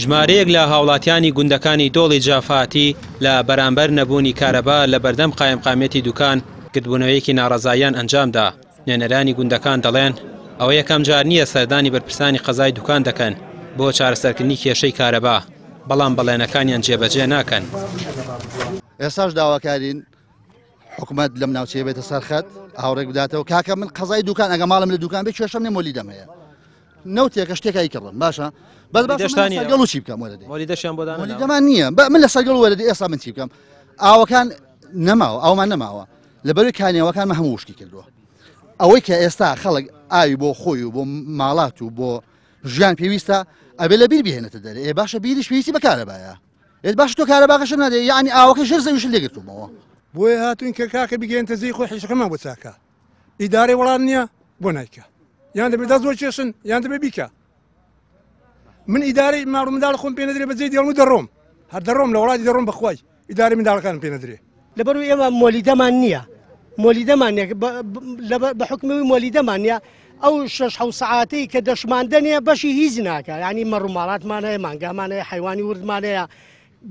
ژمارەیەک لە هاوڵاتیانی گوندەکانی دۆڵی جافاتی لە بەرامبەر نەبوونی کارەبا لە بەردەم قایمقامێتی دوکان گرتبوونەوەیەکی ناڕەزاییان ئەنجامدا. نوێنەرانی گوندەکان دەڵێن ئەوە یەکەم جار نییە سەردانی بەرپرسانی قەزای دوکان دەکەن بۆ چارەسەرکردنی کێشەی کارەبا، بەڵام بەڵێنەکانیان جێبەجێ ناکەن. ئێستاش داواکارین حکومەت لەم ناوچەیە بێتە سەرخەت هاوڕێک بداتەوە کاکە من قەزای دوکان ئەگە ماڵم لە دوکان بێ کێشەم نێ مۆلی دەمەیە نەوتێکە شتێکایی کڕم باشە بەسگەڵ چی بکەم مۆلیدەشیان بۆ دەمان نییە من لە سەرگەڵ وەرەدی ئێستا من چی بکەم ئاوەکان نەماوە ئەومان نەماوە لەبەروی کانیەوەکانمە هەموو وشکی کردووە ئەوەی کە ئێستا خەڵک ئاوی بۆ خۆی و بۆ ماڵات و بۆ ژیان پێویستە ئەبێ لە بیر بهێنێتە دەرێ باشە بیریش پێویستی بە کارەبایە باش تۆ کارەباکەش نادێ یعنی ئاوەکە ژێر زەویش لێگرتومەوە بۆیە هاتوین کە کاکە بگەێنتە زەی خۆی حیشەکەمان بۆ چاکە ئیدارەی وەڵام نییە بۆ نایکە یان دەبێت زۆر کێشن یان دەبێ بیکە من ئیدارەی ماڵ و منداڵ خۆم پێ نەدرێ بەجێ دیڵم دەڕۆم هەر دەڕۆم لە وڵاتی دەڕۆم بەخوای ئیدارەی منداڵەکانم پێ نەدرێ لەبەروی ئێمە مۆلیدەمان نییە مۆلیدەمان بە حکمەوەی مۆلیدەمان نییە ئەو 6 سەعاتەی کە دەشماندنێ بەشی هیچ ناکە ینی مەڕووماڵاتمان هەیە مانگامان هەیە حیوانی وردمان هەیە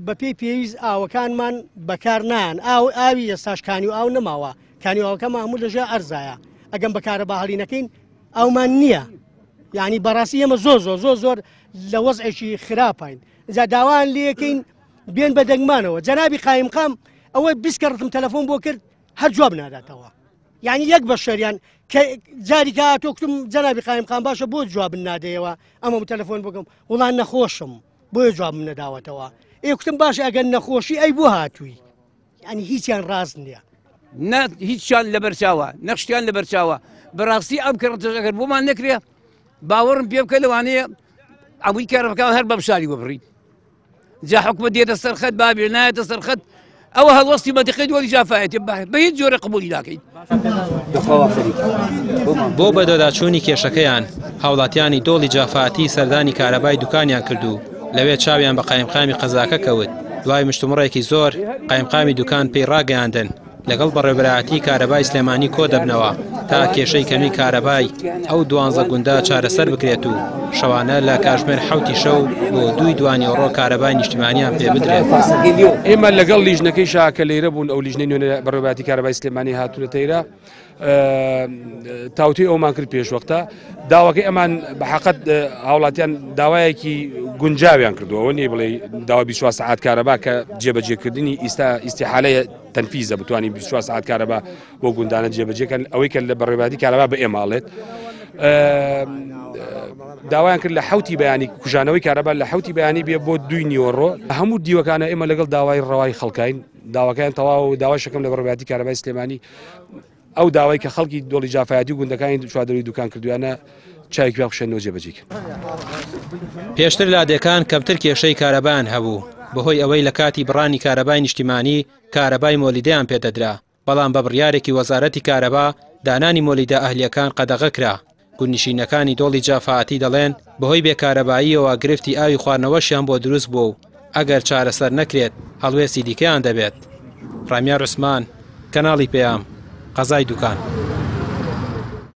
بە پێی پێویست ئاوەکانمان بەکار نان ئاوی ئێستاش کانی و ئاو نەماوە کانی ئاوەکەمان هەموو لەژێ ئەرزایە ئەگەم بەکارە باهەڵی نەکەین ئەومان نییە یعنی بەڕاستی ئێمە زۆر لە وەزعێکی خراپین جا داوان لەکەین بێن بە دەنگمانەوە جەنابی قایمقام ئەوەی بیسکەڕتم تەلەفۆن بۆ کرد هەر جواب ناداتەوە یعنی یەک بە شەریان کە جاری کە تۆکتم جەنابی قایمقام باشە بۆ جواب نادەیەوە ئەمە تەلەفۆن بکەم وڵان نەخۆشم بۆیە جواب نەداوەتەوە ئێکتم باشە ئەگەر نەخۆشی ئەی بۆ هاتووی ینی هیچیان ڕاست نییە نە هیچیان لەبەرچاوە نەخشتیان لەبەرچاوە بەڕاستی ئەم کەڕەتەکە بۆمان نەکرێ باوەڕم پێ بکە لەوانەیە ئەوەی کارەکان هەر بەم شاری وەبڕین جا حکومەت دێتە سەرخەت بابێ نایەتە سەرخەت ئەوە هەڵوەستی بەدقەی دۆڵی جافایەتی بە هیچ جۆرە قبولی ناکەین. بۆ بەدەداچوونی کێشەکەیان هاوڵاتیانی دۆڵی جافاتی سەردانی کارەبای دوکانیان کردو لەوێ چاویان بە قایمقامی قەزاکە کەوت دوای مشتومڕێکی زۆر قایمقامی دوکان پێی ڕاگەیاندن لەگەڵ بەڕێوەبەرایەتی کارەبای سلێمانی کۆ دەبنەوە تا کێشەی کەمی کارەبای ئەو 12 گوندە چارەسەر بکرێت و شەوانە لە کاتژمێر 7 شەو بۆ 2 دوانیەوڕۆ کارەبای نیشتیمانیان پێ بدرێت. ئێمە لەگەڵ لیژنەکەی شاکە لێرە بوون ئەو لیژنەی نوێنە بەڕێوەبەرایەتی کارەبای سلێمانی هاتوونە تەیرە تاوتی ئەومان کرد پێشوەختە داواکەی ئەمان بەحەقەت هاوڵاتیان داوایەکی گونجاویان کردووە نیە بڵێ داوا 24 ساعات کارەبا کە جێبەجێکردنی ئیسیحالەیە تەنفیزە بتوانین 24 ساعات کارەبا بۆ گوندانە جێبەجێکەن ئەوەی کە لە بەڕێوەبەرایەتی کارەبا بە ئێماڵێت داوایان کرد لە حوتی بەیانی کوژانەوەی کارەبا لە حوتی بەیانی بێ بۆ 2 نیوەڕۆ هەموو دیوەکانە ئێمە لەگەڵ داوای ڕەوای خەڵکین داواکەیان تەواو داوا شەکەم لە بەڕێوەبەرایەتی کارەبای سلێمانی ئەو داوای کە خەڵکی دۆڵی جافایەتی و گوندەکانی چوادەوری دوکان کردویانە چاوی پێ بخشێنەوە جێبەجێکرد. پێشتر لادێکان کەمتر کێشەی کارەبایان هەبوو بەهۆی ئەوەی لە کاتی بڕانی کارەبای نیشتیمانی کارەبای مۆلیدەیان پێدەدرا بەڵام بە بڕیارێکی وەزارەتی کارەبا دانانی مۆلیدە ئەهلیەکان قەدەغە کرا. گوندنشینەکانی دۆڵی جافاتی دەڵێن بەهۆی بێکارەباییەوە گرفتی ئاوی خواردنەوەشیان بۆ دروست بوو و ئەگەر چارەسەر نەکرێت هەڵوێستی دیکەیان دەبێت. ڕامیار عوسمان کەناڵی پێام قەزای دوکان.